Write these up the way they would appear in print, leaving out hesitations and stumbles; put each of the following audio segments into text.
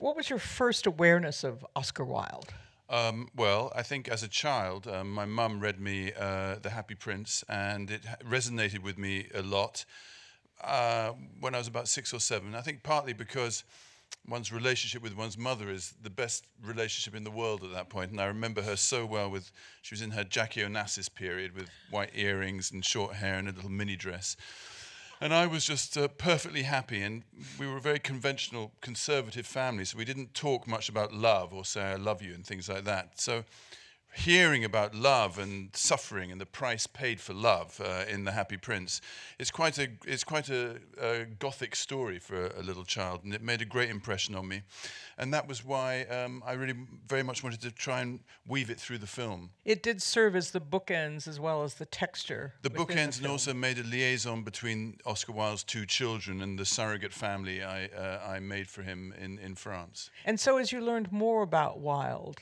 What was your first awareness of Oscar Wilde? Well, I think as a child, my mum read me The Happy Prince, and it resonated with me a lot when I was about 6 or 7. I think partly because one's relationship with one's mother is the best relationship in the world at that point. And I remember her so well she was in her Jackie Onassis period with white earrings and short hair and a little mini dress. And I was just perfectly happy, and we were a very conventional, conservative family, so we didn't talk much about love or say I love you and things like that. So hearing about love and suffering and the price paid for love in The Happy Prince is quite a gothic story for a little child, and it made a great impression on me. And that was why I really very much wanted to try and weave it through the film. It did serve as the bookends as well as the texture. The within bookends, and film. also made a liaison between Oscar Wilde's two children and the surrogate family I made for him in France. And so, as you learned more about Wilde,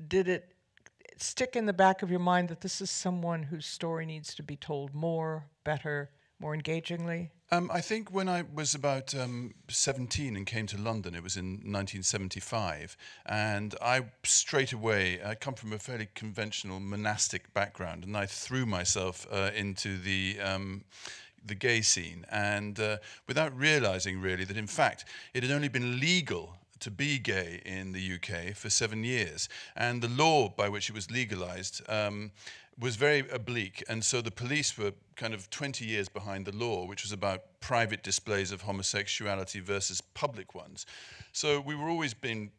did it stick in the back of your mind that this is someone whose story needs to be told more, better, more engagingly? I think when I was about 17 and came to London, it was in 1975, and I straight away, I come from a fairly conventional monastic background, and I threw myself into the gay scene, and without realizing really that in fact it had only been legal to be gay in the UK for 7 years, and the law by which it was legalized was very oblique, and so the police were kind of 20 years behind the law, which was about private displays of homosexuality versus public ones. So we were always being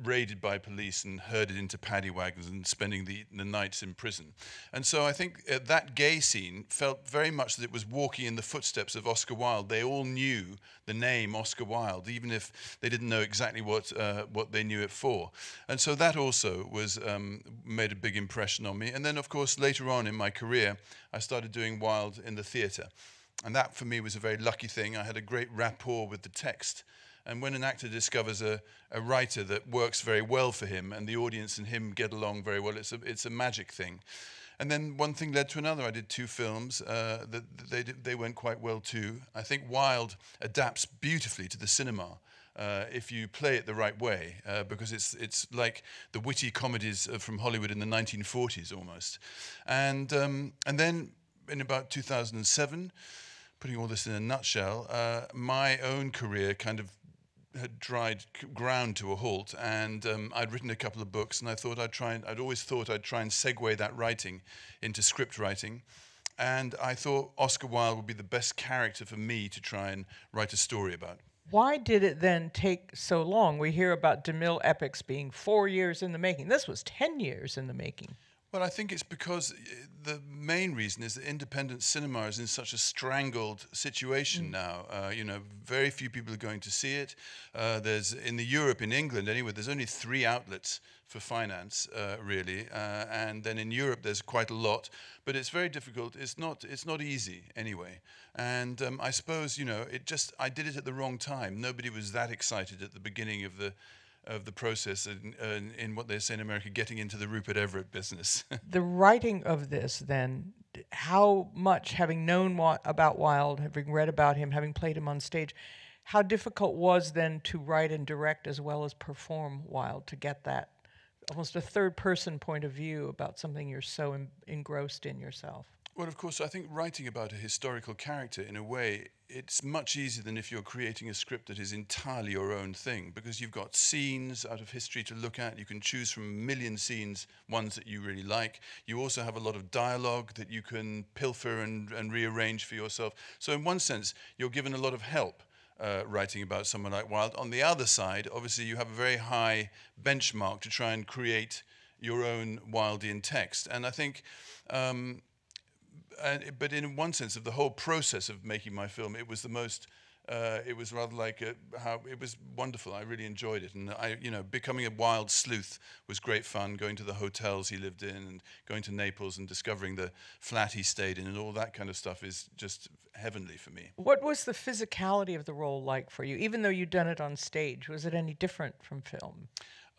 raided by police and herded into paddy wagons and spending the nights in prison. And so I think that gay scene felt very much that it was walking in the footsteps of Oscar Wilde. They all knew the name Oscar Wilde, even if they didn't know exactly what they knew it for. And so that also was made a big impression on me. And then, of course, later on in my career, I started doing Wilde in the theatre. And that, for me, was a very lucky thing. I had a great rapport with the text. And when an actor discovers a writer that works very well for him and the audience and him get along very well, it's a magic thing. And then one thing led to another. I did 2 films that they went quite well too. I think Wilde adapts beautifully to the cinema if you play it the right way, because it's like the witty comedies from Hollywood in the 1940s almost. And then in about 2007, putting all this in a nutshell, my own career kind of had ground to a halt, and I'd written a couple of books, and I thought I'd always thought I'd try and segue that writing into script writing, and I thought Oscar Wilde would be the best character for me to try and write a story about. Why did it then take so long? We hear about DeMille epics being 4 years in the making. This was 10 years in the making. Well, I think it's because the main reason is that independent cinema is in such a strangled situation now. Very few people are going to see it. There's in Europe, in England anyway, there's only 3 outlets for finance, really, and then in Europe there's quite a lot, but it's very difficult. It's not easy anyway. And I suppose I did it at the wrong time. Nobody was that excited at the beginning of the process in what they say in America, getting into the Rupert Everett business. The writing of this, then, how much, having known about Wilde, having read about him, having played him on stage, how difficult was then to write and direct as well as perform Wilde, to get that almost a third-person point of view about something you're so engrossed in yourself? Well, of course, I think writing about a historical character, in a way, it's much easier than if you're creating a script that is entirely your own thing, because you've got scenes out of history to look at. You can choose from a million scenes, ones that you really like. You also have a lot of dialogue that you can pilfer and rearrange for yourself. So in one sense, you're given a lot of help writing about someone like Wilde. On the other side, obviously, you have a very high benchmark to try and create your own Wildean text. And I think... but in one sense, of the whole process of making my film, it was the most. It was rather like how it was wonderful. I really enjoyed it, and becoming a Wilde sleuth was great fun. Going to the hotels he lived in, and going to Naples, and discovering the flat he stayed in, and all that kind of stuff is just heavenly for me. What was the physicality of the role like for you, even though you'd done it on stage? Was it any different from film?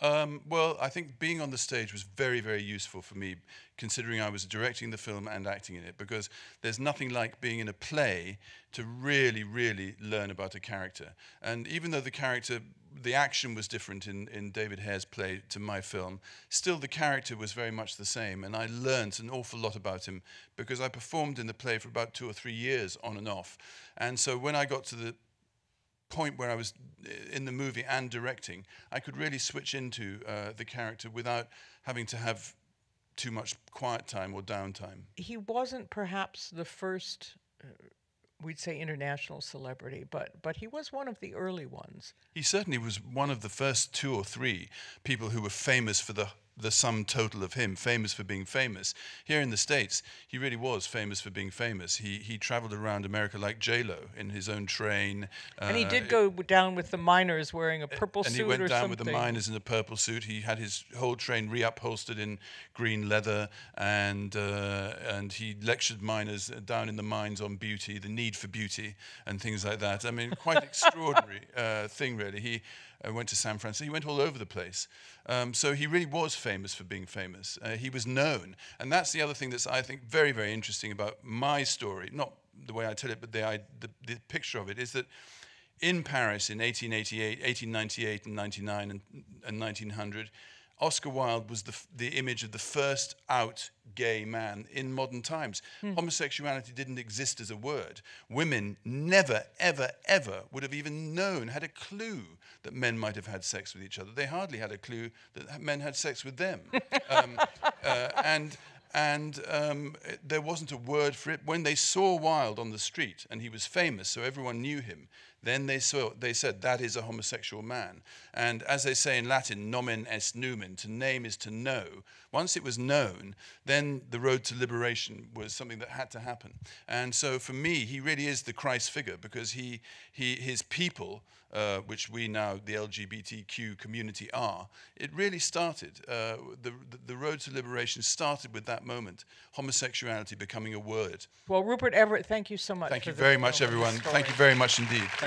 Well, I think being on the stage was very, very useful for me, considering I was directing the film and acting in it, because there's nothing like being in a play to really, really learn about a character. And even though the action was different in David Hare's play to my film, still the character was very much the same. And I learnt an awful lot about him because I performed in the play for about 2 or 3 years on and off. And so when I got to the point where I was in the movie and directing, I could really switch into the character without having to have too much quiet time or downtime. He wasn't perhaps the first, we'd say, international celebrity, but he was one of the early ones. He certainly was one of the first 2 or 3 people who were famous for the sum total of him, famous for being famous. Here in the States, he really was famous for being famous. He traveled around America like J-Lo in his own train. And he did go down with the miners wearing a purple suit or something. And he went down with the miners in a purple suit. He had his whole train reupholstered in green leather, and he lectured miners down in the mines on beauty, the need for beauty, and things like that. I mean, quite extraordinary thing, really. He went to San Francisco. He went all over the place. So he really was famous for being famous. He was known. And that's the other thing that's, I think, very, very interesting about my story. Not the way I tell it, but the picture of it is that in Paris in 1888, 1898 and 99 and 1900, Oscar Wilde was the image of the first out gay man in modern times. Homosexuality didn't exist as a word. Women never, ever, ever would have even known, had a clue that men might have had sex with each other. They hardly had a clue that men had sex with them. There wasn't a word for it. When they saw Wilde on the street and he was famous, so everyone knew him, then they said, that is a homosexual man. And as they say in Latin, nomen est numen, to name is to know. Once it was known, then the road to liberation was something that had to happen. And so for me, he really is the Christ figure, because his people, which we now, the LGBTQ community, are, it really started. The road to liberation started with that moment, homosexuality becoming a word. Well, Rupert Everett, thank you so much. Thank you very much, everyone. Thank you very much indeed.